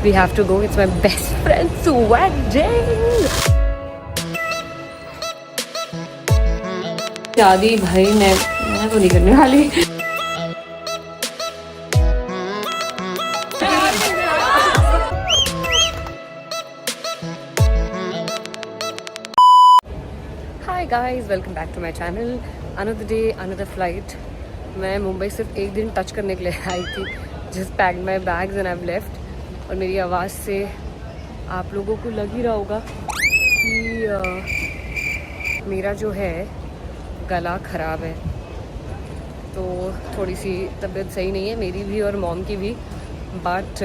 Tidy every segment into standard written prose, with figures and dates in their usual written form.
We have to go. It's my best friend's wedding. शादी भाई मैं तो नहीं करने वाली. Hi guys, welcome back to my channel. Another day, another flight. मैं मुंबई सिर्फ एक दिन टच करने के लिए आई थी. Just packed my bags and I've left. और मेरी आवाज़ से आप लोगों को लग ही रहा होगा कि मेरा जो है गला ख़राब है, तो थोड़ी सी तबीयत सही नहीं है मेरी भी और मॉम की भी. But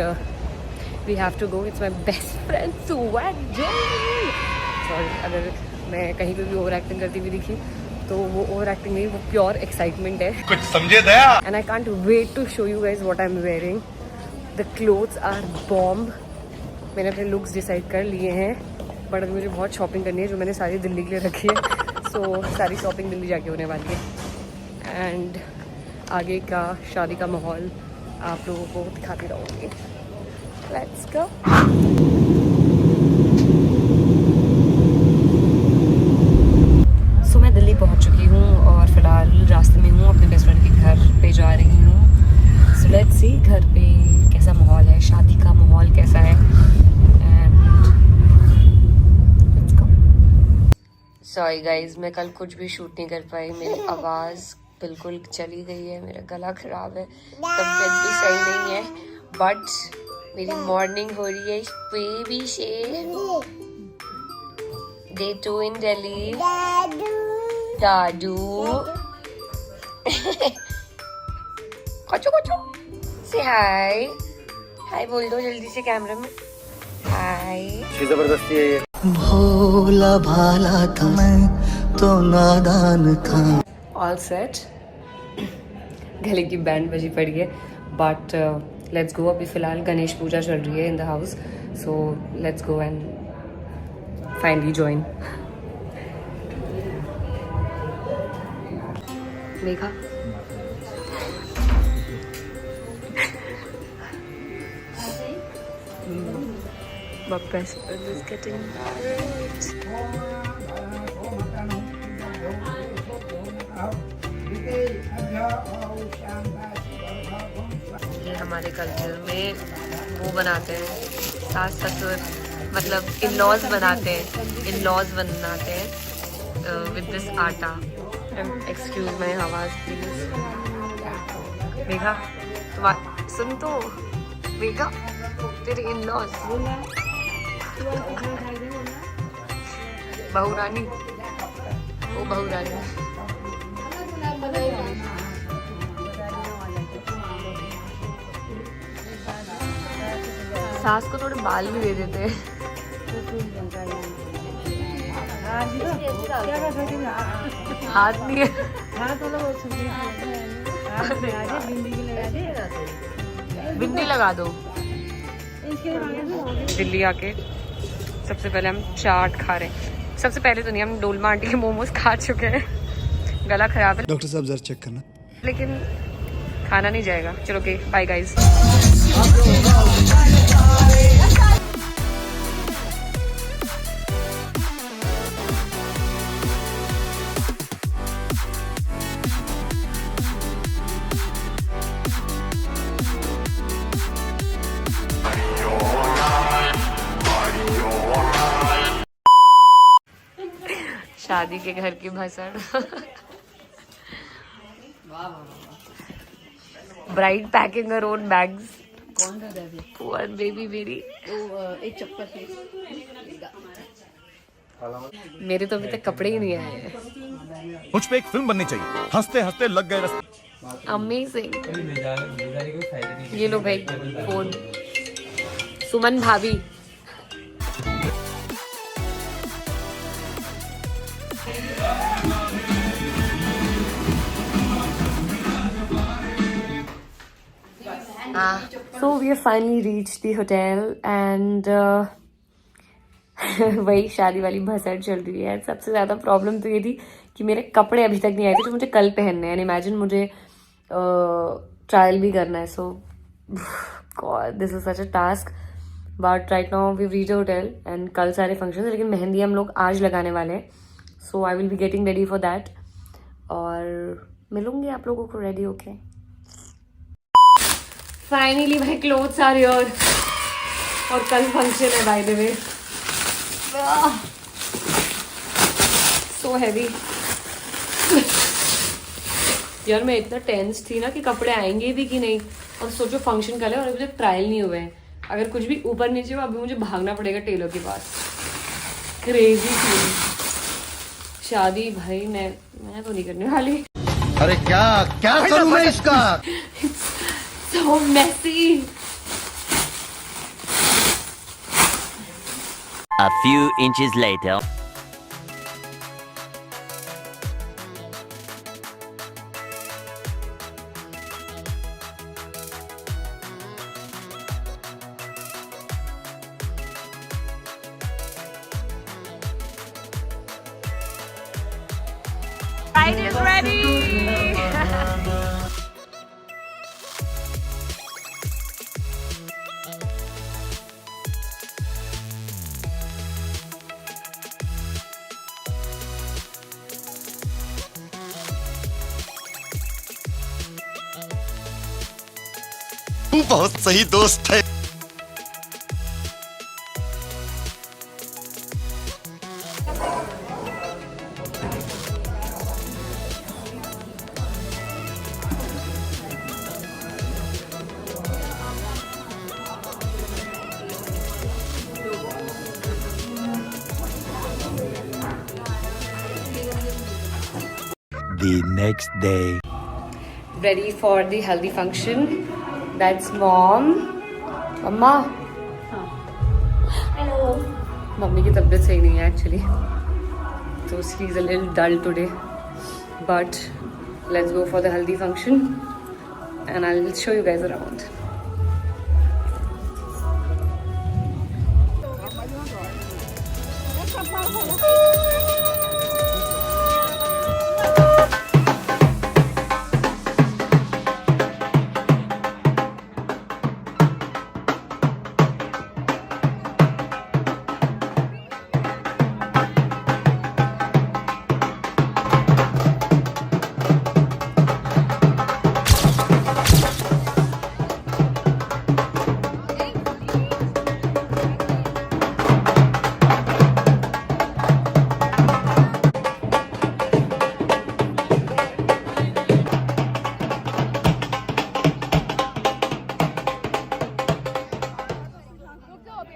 we have to go. It's my best friend's wedding. Sorry अगर मैं कहीं पे भी ओवर एक्टिंग करती हुई दिखी तो वो ओवर एक्टिंग नहीं, वो प्योर एक्साइटमेंट है. कुछ समझे Daya. And I can't wait to show you guys what I am wearing. The clothes are bomb. मैंने अपने लुक्स डिसाइड कर लिए हैं, बट अभी मुझे बहुत शॉपिंग करनी है जो मैंने सारी दिल्ली के लिए रखी है. सो सारी शॉपिंग दिल्ली जाके होने वाली है. एंड आगे का शादी का माहौल आप लोगों को दिखाती रहूँगी. Let's go. सो मैं दिल्ली पहुँच चुकी हूँ और फिलहाल रास्ते में हूँ, अपने बेस्ट फ्रेंड के घर पे जा रही हूँ. सो लेट्स सी घर पे कैसा माहौल है, शादी का माहौल कैसा है. And let's go. Sorry guys, मैं कल कुछ भी शूट नहीं कर पाई. मेरी आवाज़ बिल्कुल चली गई है, मेरा गला ख़राब है, तबीयत भी सही नहीं है. बट मेरी मॉर्निंग हो रही है बेबी से. डे 2 इन दिल्ली. दादू कोचो कोचो से हाय. हाय बोल दो जल्दी से कैमरा में. हाय. जबरदस्ती है ये. भोला भाला था मैं तो नादान था. All set. गले की बैंड बजी पड़ी है. But let's go. अभी फिलहाल गणेश पूजा चल रही है in the house. So let's go and finally join. देखा my best friend is getting married. ये हमारे कल्चर में वो बनाते हैं, सास ससुर मतलब इन लॉज बनाते हैं, विद दिस आटा. एक्सक्यूज माई आवाज प्लीज. मेघा सुन तो. मेघा तेरे इन लॉज. बहू रानी, ओ बहू रानी. सास को थोड़े बाल भी दे देते हैं. हाथ नहीं है. बिंदी लगा दो. दिल्ली आके सबसे पहले हम चाट खा रहे हैं. सबसे पहले तो नहीं, हम डोलमा आंटी के मोमोज खा चुके हैं. गला खराब है डॉक्टर साहब जरा चेक करना. लेकिन खाना नहीं जाएगा. चलो ओके बाय गाइस. शादी के घर की भसड़. Bride packing her own bags. कौन था दे? पुअर बेबी मेरी. एक चप्पल थे. मेरे तो अभी तक कपड़े ही नहीं आए हैं. मुझ पे एक फिल्म बननी चाहिए. हंसते हंसते लग गए रस्ते. अमेजिंग. ये लो भाई फोन. सुमन भाभी. So we have finally reached the hotel and वही शादी वाली भसड़ चल रही है. सबसे ज़्यादा प्रॉब्लम तो ये थी कि मेरे कपड़े अभी तक नहीं आए थे जो मुझे कल पहनने हैं. एंड इमेजिन मुझे ट्रायल भी करना है. So God this is such a task. But right now we reach hotel and कल सारे फंक्शन, लेकिन मेहंदी हम लोग आज लगाने वाले हैं. So I will be getting ready for that और मिलूंगी आप लोगों को रेडी होके. फाइनली भाई क्लोथ्स आर हियर और कल फंक्शन है by the way. So heavy यार, मैं इतना टेंस थी ना कि कपड़े आएंगे भी कि नहीं. और सोचो फंक्शन कल है और अभी तक ट्रायल नहीं हुए हैं. अगर कुछ भी ऊपर नीचे हुआ अभी मुझे भागना पड़ेगा टेलर के पास. क्रेजी थी शादी भाई. मैं तो नहीं करने वाली. अरे क्या क्या करूं मैं इसका? So messy. A few inches later. Bride is ready. बहुत सही दोस्त है. The next day. Ready for the haldi function. That's mom. Mama. Hello. Mummy की तबीयत सही नहीं है एक्चुअली, तो she is a little dull today. But let's go for the haldi function and I'll show you guys around.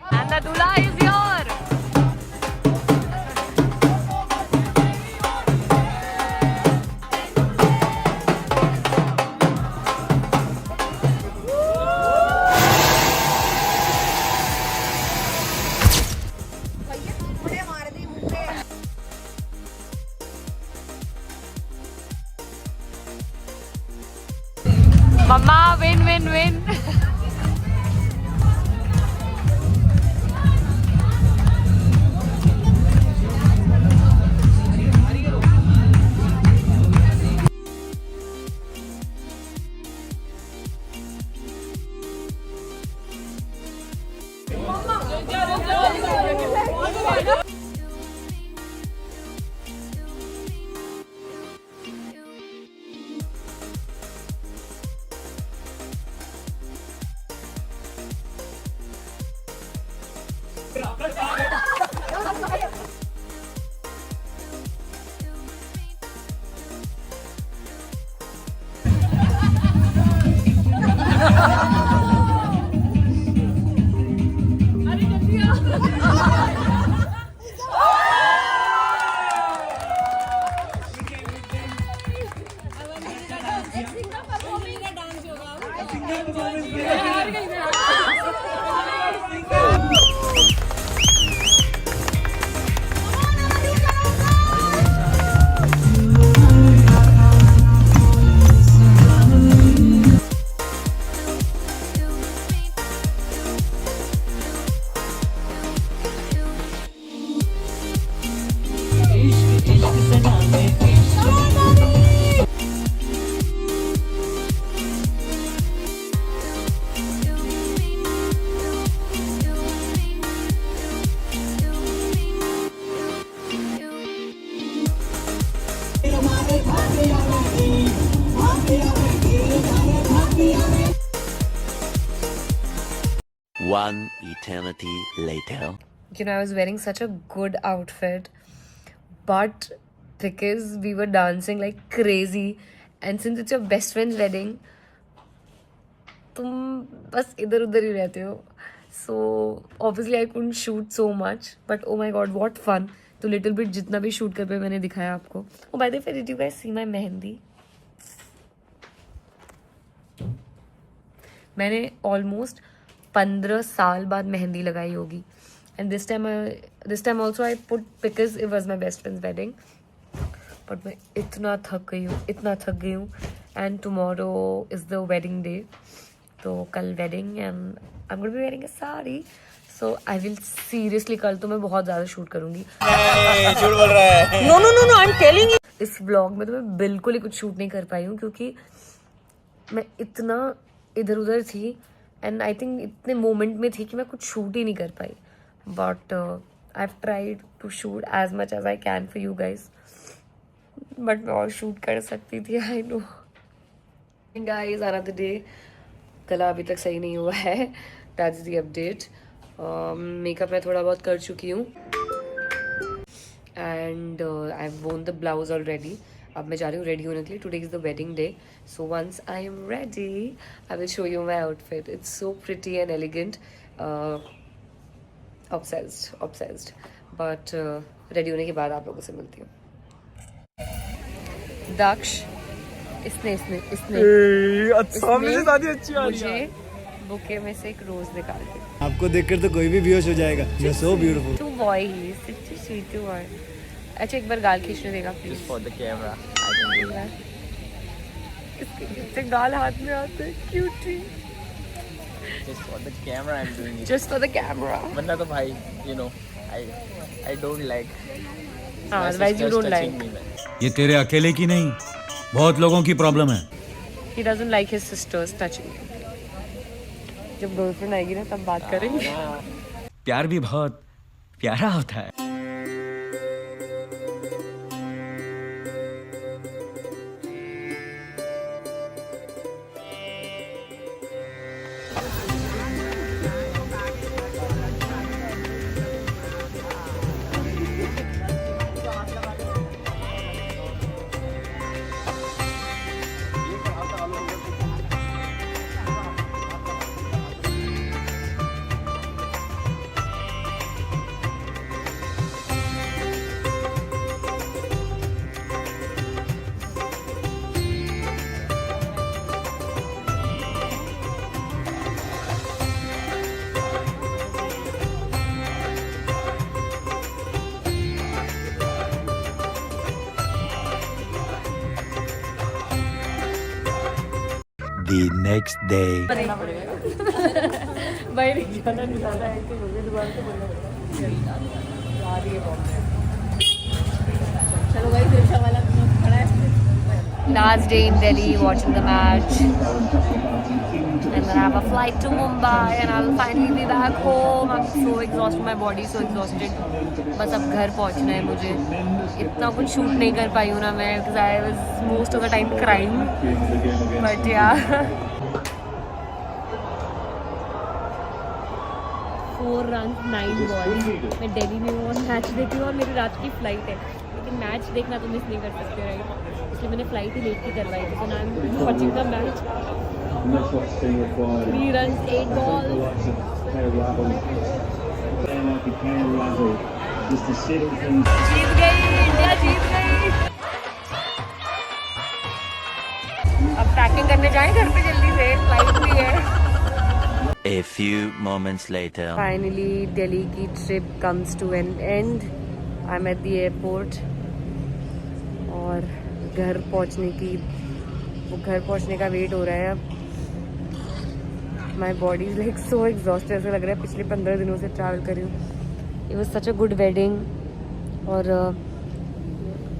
And the dula is here. Mama, win, win, win. One eternity later. You know, I was wearing such a good outfit, but because we were dancing like crazy, and since it's your best friend's wedding, तुम बस इधर उधर ही रहते हो. So obviously I couldn't shoot so much, but oh my god, what fun! तो little bit जितना भी shoot कर पाए मैंने दिखाया आपको. Oh by the way, did you guys see my mehndi? मैंने almost 15 साल बाद मेहंदी लगाई होगी. And this time also I put because it was my best friend's wedding. But मैं इतना थक गई हूँ. And tomorrow is the wedding day. तो कल wedding and I'm going to be wearing a sari. So I will seriously कल तो मैं बहुत ज़्यादा शूट करूँगी. झूठ बोल रहा है. No, I'm telling you. इस vlog में तो मैं बिल्कुल ही कुछ शूट नहीं कर पाई हूँ क्योंकि मैं इतना इधर उधर थी and I think इतने मोमेंट में थी कि मैं कुछ शूट ही नहीं कर पाई. But I've tried to shoot as much as I can for you guys. But मैं और शूट कर सकती थी. I know. Guys, another day. गला अभी तक सही नहीं हुआ है. That's the update. मेकअप मैं थोड़ा बहुत कर चुकी हूँ. And I've worn the blouse already. अब मैं जा रही हूँ रेडी होने के लिए. Today is the wedding day. So once I am ready, I will show you my outfit. It's so pretty and elegant. Obsessed. But ready होने के बाद आप लोगों से मिलती हूँ. दक्ष इसने अच्छा मुझे शादी अच्छी आ रही है. मुझे बुके में से एक रोज निकाल के. आपको देखकर तो कोई भी बेहोश हो जाएगा. You're so beautiful. टू बॉय ही सच्ची स्वीट टू बॉय. अच्छा एक बार गाल खींचने देगा प्लीज. For the camera. इसके गाल हाथ में आते हैं. Cutie. Just for the camera I'm doing it. Just for the camera. वरना तो भाई, you know, I don't like. Otherwise you don't like. ये तेरे अकेले की नहीं, बहुत लोगों की प्रॉब्लम है. He doesn't like his sisters touching him. जब गर्लफ्रेंड आएगी ना तब बात करेंगे. प्यार भी बहुत प्यारा होता है. The next day. भाई निकाला है कि मुझे दुकान से बोलना पड़ेगा. आ रही है बॉम्बे. चलो भाई दिलशा वाला खड़ा है. Last day in Delhi watching the match. And then I have a flight to Mumbai and I'll finally be back home. I'm so exhausted, my body is so exhausted. बस अब घर पहुंचना है मुझे. इतना कुछ शूट नहीं कर पाई हूँ ना मैं because I was most of the time crying. But yeah. 4 runs 9 balls. मैं दिल्ली में वो मैच देखती हूँ और मेरी रात की फ्लाइट है. लेकिन मैच देखना तो मिस नहीं कर सकते राइट. इसलिए मैंने फ्लाइट ही लेट की करवाई थी. तो I am watching the match. 3 runs 8 balls. जीत गई इंडिया, जीत गई. अब पैकिंग करने जाएं घर पे जल्दी से. फ्लाइट भी है. A few moments later. Finally Delhi की trip comes to an end. I'm at the airport. और घर पहुंचने का वेट हो रहा है अब. My body is like so exhausted. ऐसा लग रहा है पिछले 15 दिनों से ट्रैवल कर रही हूँ. It was such a good wedding. और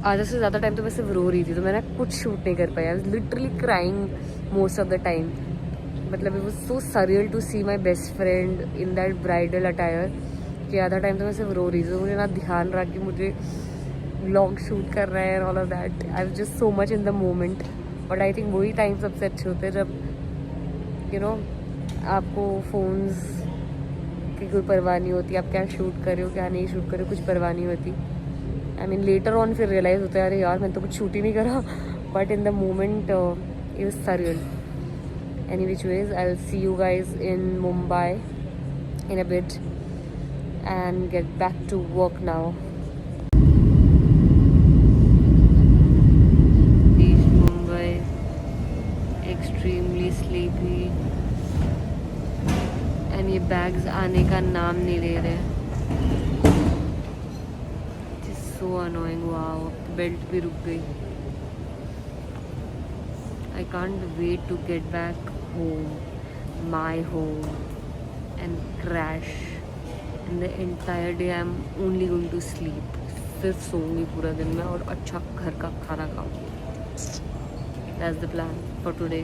आधा से ज़्यादा टाइम तो मैं सिर्फ रो रही थी. तो मैंने कुछ शूट नहीं कर पाया. I was literally crying most of the time. मतलब it was so surreal to see my best friend in that bridal attire. कि आधा टाइम तो मैं सिर्फ रो रही थी. तो मुझे ना ध्यान रहा कि मुझे व्लॉग शूट कर रहा है and all of that. I was just so much in the moment. But I think वही टाइम सबसे अच्छे होते हैं जब you know आपको फोन्स की कोई परवाह नहीं होती, आप क्या शूट कर रहे हो क्या नहीं शूट कर रहे हो, कुछ परवाह नहीं होती। आई मीन लेटर ऑन फिर रियलाइज़ होता है अरे यार मैंने तो कुछ शूट ही नहीं करा, but in the moment it was surreal. Any which ways I will see you guys in Mumbai in a bit and get back to work now. East Mumbai, extremely sleepy, and ये bags आने का नाम नहीं ले रहे। It is so annoying. Wow, belt भी रुक गई। I can't wait to get back home, my home, and crash. And the entire day I'm only going to sleep. सिर्फ सोऊंगी पूरा दिन में और अच्छा घर का खाना खाऊंगी। That's the plan for today.